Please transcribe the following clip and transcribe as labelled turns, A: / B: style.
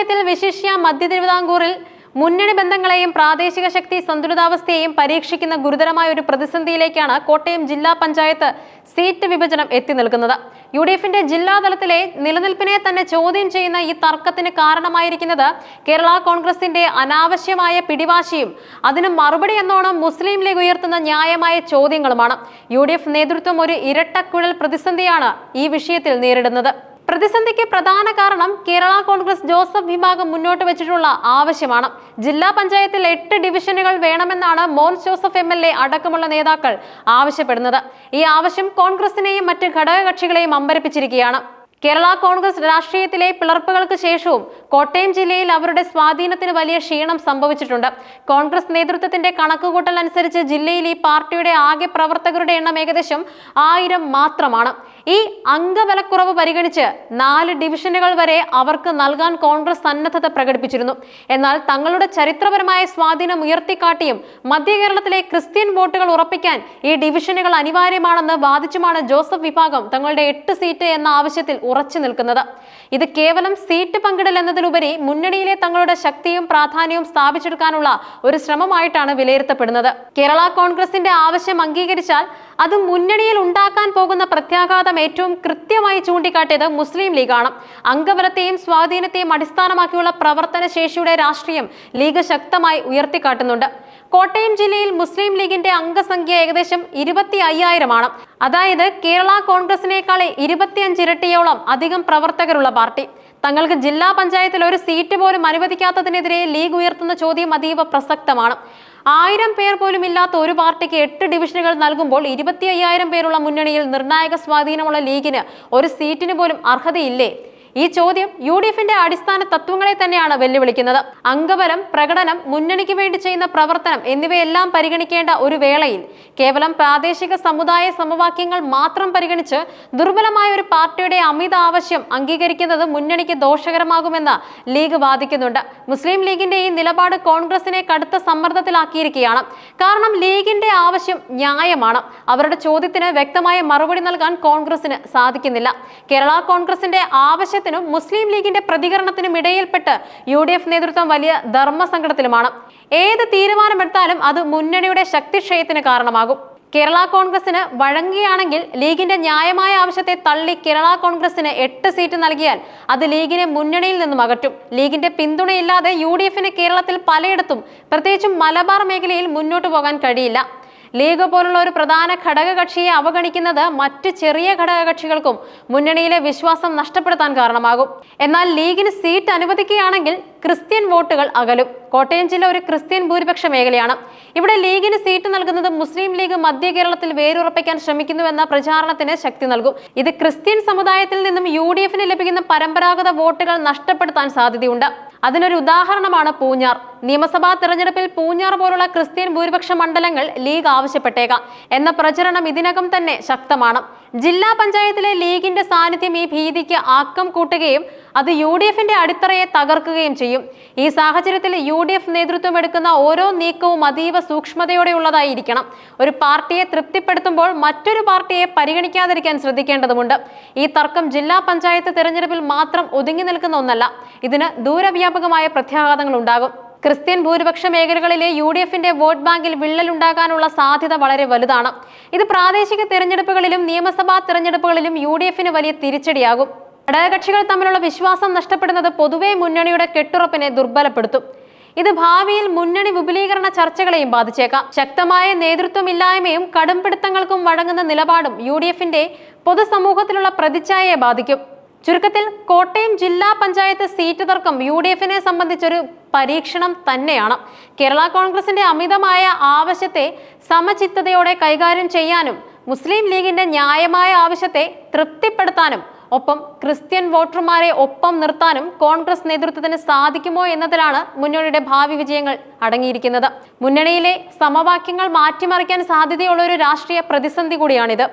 A: പഞ്ചായത്തിൽ വിശിഷ്യ മധ്യ തിരുവിതാംകൂറിൽ മുന്നണി ബന്ധങ്ങളെയും പ്രാദേശിക ശക്തി സന്തുലിതാവസ്ഥയെയും പരീക്ഷിക്കുന്ന ഗുരുതരമായ ഒരു പ്രതിസന്ധിയിലേക്കാണ് കോട്ടയം ജില്ലാ പഞ്ചായത്ത് സീറ്റ് വിഭജനം എത്തി നിൽക്കുന്നത്. യുഡിഎഫിന്റെ ജില്ലാതലത്തിലെ നിലനിൽപ്പിനെ തന്നെ ചോദ്യം ചെയ്യുന്ന ഈ തർക്കത്തിന് കാരണമായിരിക്കുന്നത് കേരള കോൺഗ്രസിന്റെ അനാവശ്യമായ പിടിവാശിയും അതിന് മറുപടി എന്നോണം മുസ്ലിം ലീഗ് ഉയർത്തുന്ന ന്യായമായ ചോദ്യങ്ങളുമാണ്. യുഡിഎഫ് നേതൃത്വം ഒരു ഇരട്ടക്കുഴൽ പ്രതിസന്ധിയാണ് ഈ വിഷയത്തിൽ നേരിടുന്നത്. പ്രതിസന്ധിക്ക് പ്രധാന കാരണം കേരള കോൺഗ്രസ് ജോസഫ് വിഭാഗം മുന്നോട്ട് വെച്ചിട്ടുള്ള ആവശ്യമാണ്. ജില്ലാ പഞ്ചായത്തിൽ 8 ഡിവിഷനുകൾ വേണമെന്നാണ് മോൻസ് ജോസഫ് MLA അടക്കമുള്ള നേതാക്കൾ ആവശ്യപ്പെടുന്നത്. ഈ ആവശ്യം കോൺഗ്രസിനെയും മറ്റ് ഘടകകക്ഷികളെയും അമ്പരപ്പിച്ചിരിക്കുകയാണ്. കേരള കോൺഗ്രസ് രാഷ്ട്രീയത്തിലെ പിളർപ്പുകൾക്ക് ശേഷവും കോട്ടയം ജില്ലയിൽ അവരുടെ സ്വാധീനത്തിന് വലിയ ക്ഷീണം സംഭവിച്ചിട്ടുണ്ട്. കോൺഗ്രസ് നേതൃത്വത്തിന്റെ കണക്കുകൂട്ടൽ അനുസരിച്ച് ജില്ലയിൽ ഈ പാർട്ടിയുടെ ആകെ പ്രവർത്തകരുടെ എണ്ണം ഏകദേശം 1000 മാത്രമാണ്. ഈ അംഗബലക്കുറവ് പരിഗണിച്ച് 4 ഡിവിഷനുകൾ വരെ അവർക്ക് നൽകാൻ കോൺഗ്രസ് സന്നദ്ധത പ്രകടിപ്പിച്ചിരുന്നു. എന്നാൽ തങ്ങളുടെ ചരിത്രപരമായ സ്വാധീനം ഉയർത്തിക്കാട്ടിയും മധ്യ കേരളത്തിലെ ക്രിസ്ത്യൻ വോട്ടുകൾ ഉറപ്പിക്കാൻ ഈ ഡിവിഷനുകൾ അനിവാര്യമാണെന്ന് വാദിച്ചുമാണ് ജോസഫ് വിഭാഗം തങ്ങളുടെ 8 സീറ്റ് എന്ന ആവശ്യത്തിൽ ഉറച്ചു നിൽക്കുന്നത്. ഇത് കേവലം സീറ്റ് പങ്കിടൽ എന്നതിലുപരി മുന്നണിയിലെ തങ്ങളുടെ ശക്തിയും പ്രാധാന്യവും സ്ഥാപിച്ചെടുക്കാനുള്ള ഒരു ശ്രമമായിട്ടാണ് വിലയിരുത്തപ്പെടുന്നത്. കേരള കോൺഗ്രസിന്റെ ആവശ്യം അംഗീകരിച്ചാൽ അത് മുന്നണിയിൽ ഉണ്ടാക്കാൻ പോകുന്ന പ്രത്യാഘാതം ഏറ്റവും കൃത്യമായി ചൂണ്ടിക്കാട്ടിയത് മുസ്ലിം ലീഗാണ്. അംഗബലത്തെയും സ്വാധീനത്തെയും അടിസ്ഥാനമാക്കിയുള്ള പ്രവർത്തന ശേഷിയുടെ രാഷ്ട്രീയം ലീഗ് ശക്തമായി ഉയർത്തിക്കാട്ടുന്നുണ്ട്. കോട്ടയം ജില്ലയിൽ മുസ്ലിം ലീഗിന്റെ അംഗസംഖ്യ ഏകദേശം 25,000 ആണ്. അതായത് കേരള കോൺഗ്രസിനേക്കാൾ 25 ഇരട്ടിയോളം അധികം പ്രവർത്തകരുള്ള പാർട്ടി. തങ്ങൾക്ക് ജില്ലാ പഞ്ചായത്തിൽ ഒരു സീറ്റ് പോലും അനുവദിക്കാത്തതിനെതിരെ ലീഗ് ഉയർത്തുന്ന ചോദ്യം അതീവ പ്രസക്തമാണ്. 1000 പേർ പോലും ഇല്ലാത്ത ഒരു പാർട്ടിക്ക് 8 ഡിവിഷനുകൾ നൽകുമ്പോൾ 25,000 പേരുള്ള മുന്നണിയിൽ നിർണായക സ്വാധീനമുള്ള ലീഗിന് ഒരു സീറ്റിന് പോലും അർഹതയില്ലേ? ഈ ചോദ്യം യുഡിഎഫിന്റെ അടിസ്ഥാന തത്വങ്ങളെ തന്നെയാണ് വെല്ലുവിളിക്കുന്നത്. അംഗബലം, പ്രകടനം, മുന്നണിക്ക് വേണ്ടി ചെയ്യുന്ന പ്രവർത്തനം എന്നിവയെല്ലാം പരിഗണിക്കേണ്ട ഒരു വേളയിൽ കേവലം പ്രാദേശിക സമുദായ സമവാക്യങ്ങൾ മാത്രം പരിഗണിച്ച് ദുർബലമായ ഒരു പാർട്ടിയുടെ അമിത ആവശ്യം അംഗീകരിക്കുന്നത് മുന്നണിക്ക് ദോഷകരമാകുമെന്ന് ലീഗ് വാദിക്കുന്നുണ്ട്. മുസ്ലിം ലീഗിന്റെ ഈ നിലപാട് കോൺഗ്രസിനെ കടുത്ത സമ്മർദ്ദത്തിലാക്കിയിരിക്കുകയാണ്. കാരണം ലീഗിന്റെ ആവശ്യം ന്യായമാണ്. അവരുടെ ചോദ്യത്തിന് വ്യക്തമായ മറുപടി നൽകാൻ കോൺഗ്രസിന് സാധിക്കുന്നില്ല. കേരള കോൺഗ്രസിന്റെ ആവശ്യം മുസ്ലിം ലീഗിന്റെ പ്രതികരണത്തിനും ഇടയിൽപ്പെട്ട് യുഡിഎഫ് നേതൃത്വം വലിയ ധർമ്മസങ്കടത്തിലുമാണ്. ഏത് തീരുമാനമെടുത്താലും അത് മുന്നണിയുടെ ശക്തിക്ഷയത്തിന് കാരണമാകും. കേരള കോൺഗ്രസിന് വഴങ്ങുകയാണെങ്കിൽ ലീഗിന്റെ ന്യായമായ ആവശ്യത്തെ തള്ളി കേരള കോൺഗ്രസിന് 8 സീറ്റ് നൽകിയാൽ അത് ലീഗിനെ മുന്നണിയിൽ നിന്നും അകറ്റും. ലീഗിന്റെ പിന്തുണയില്ലാതെ യുഡിഎഫിന് കേരളത്തിൽ പലയിടത്തും, പ്രത്യേകിച്ചും മലബാർ മേഖലയിൽ മുന്നോട്ട് പോകാൻ കഴിയില്ല. ലീഗ് പോലുള്ള ഒരു പ്രധാന ഘടകകക്ഷിയെ അവഗണിക്കുന്നത് മറ്റ് ചെറിയ ഘടകകക്ഷികൾക്കും മുന്നണിയിലെ വിശ്വാസം നഷ്ടപ്പെടുത്താൻ കാരണമാകും. എന്നാൽ ലീഗിന് സീറ്റ് അനുവദിക്കുകയാണെങ്കിൽ ക്രിസ്ത്യൻ വോട്ടുകൾ അകലും. കോട്ടയം ജില്ല ഒരു ക്രിസ്ത്യൻ ഭൂരിപക്ഷ മേഖലയാണ്. ഇവിടെ ലീഗിന് സീറ്റ് നൽകുന്നത് മുസ്ലിം ലീഗ് മധ്യ കേരളത്തിൽ വേരുറപ്പിക്കാൻ ശ്രമിക്കുന്നുവെന്ന പ്രചാരണത്തിന് ശക്തി നൽകും. ഇത് ക്രിസ്ത്യൻ സമുദായത്തിൽ നിന്നും യുഡിഎഫിന് ലഭിക്കുന്ന പരമ്പരാഗത വോട്ടുകൾ നഷ്ടപ്പെടുത്താൻ സാധ്യതയുണ്ട്. അതിനൊരു ഉദാഹരണമാണ് പൂഞ്ഞാർ. നിയമസഭാ തെരഞ്ഞെടുപ്പിൽ പൂഞ്ഞാർ പോലുള്ള ക്രിസ്ത്യൻ ഭൂരിപക്ഷ മണ്ഡലങ്ങൾ ലീഗ് ആവശ്യപ്പെട്ടേക്കാം എന്ന പ്രചരണം ഇതിനകം തന്നെ ശക്തമാണ്. ജില്ലാ പഞ്ചായത്തിലെ ലീഗിന്റെ സാന്നിധ്യം ഈ ഭീതിക്ക് ആക്കം കൂട്ടുകയും അത് യുഡിഎഫിന്റെ അടിത്തറയെ തകർക്കുകയും ചെയ്യും. ഈ സാഹചര്യത്തിൽ യുഡിഎഫ് നേതൃത്വം എടുക്കുന്ന ഓരോ നീക്കവും അതീവ സൂക്ഷ്മതയോടെയുള്ളതായിരിക്കണം. ഒരു പാർട്ടിയെ തൃപ്തിപ്പെടുത്തുമ്പോൾ മറ്റൊരു പാർട്ടിയെ പരിഗണിക്കാതിരിക്കാൻ ശ്രദ്ധിക്കേണ്ടതുണ്ട്. ഈ തർക്കം ജില്ലാ പഞ്ചായത്ത് തെരഞ്ഞെടുപ്പിൽ മാത്രം ഒതുങ്ങി നിൽക്കുന്ന ഒന്നല്ല. ഇതിന് ദൂരവ്യാപകമായ പ്രത്യാഘാതങ്ങൾ ഉണ്ടാകും. ക്രിസ്ത്യൻ ഭൂരിപക്ഷ മേഖലകളിലെ യുഡിഎഫിന്റെ വോട്ട് ബാങ്കിൽ വിള്ളലുണ്ടാകാനുള്ള സാധ്യത വളരെ വലുതാണ്. ഇത് പ്രാദേശിക തെരഞ്ഞെടുപ്പുകളിലും നിയമസഭാ തെരഞ്ഞെടുപ്പുകളിലും യുഡിഎഫിന് വലിയ തിരിച്ചടിയാകും. ഘടകകക്ഷികൾ തമ്മിലുള്ള വിശ്വാസം നഷ്ടപ്പെടുന്നത് പൊതുവെ മുന്നണിയുടെ കെട്ടുറപ്പിനെ ദുർബലപ്പെടുത്തും. ഇത് ഭാവിയിൽ മുന്നണി വിപുലീകരണ ചർച്ചകളെയും ബാധിച്ചേക്കാം. ശക്തമായ നേതൃത്വമില്ലായ്മയും കടുംപിടുത്തങ്ങൾക്കും വഴങ്ങുന്ന നിലപാടും യുഡിഎഫിന്റെ പൊതുസമൂഹത്തിലുള്ള പ്രതിച്ഛായയെ ബാധിക്കും. ചുരുക്കത്തിൽ കോട്ടയം ജില്ലാ പഞ്ചായത്ത് സീറ്റ് തർക്കം യുഡിഎഫിനെ സംബന്ധിച്ചൊരു പരീക്ഷണം തന്നെയാണ്. കേരള കോൺഗ്രസിന്റെ അമിതമായ ആവശ്യത്തെ സമചിത്തതയോടെ കൈകാര്യം ചെയ്യാനും മുസ്ലിം ലീഗിന്റെ ന്യായമായ ആവശ്യത്തെ തൃപ്തിപ്പെടുത്താനും ഒപ്പം ക്രിസ്ത്യൻ വോട്ടർമാരെ ഒപ്പം നിർത്താനും കോൺഗ്രസ് നേതൃത്വത്തിന് സാധിക്കുമോ എന്നതിലാണ് മുന്നണിയുടെ ഭാവി വിജയങ്ങൾ അടങ്ങിയിരിക്കുന്നത്. മുന്നണിയിലെ സമവാക്യങ്ങൾ മാറ്റിമറിക്കാൻ സാധ്യതയുള്ള ഒരു രാഷ്ട്രീയ പ്രതിസന്ധി കൂടിയാണിത്.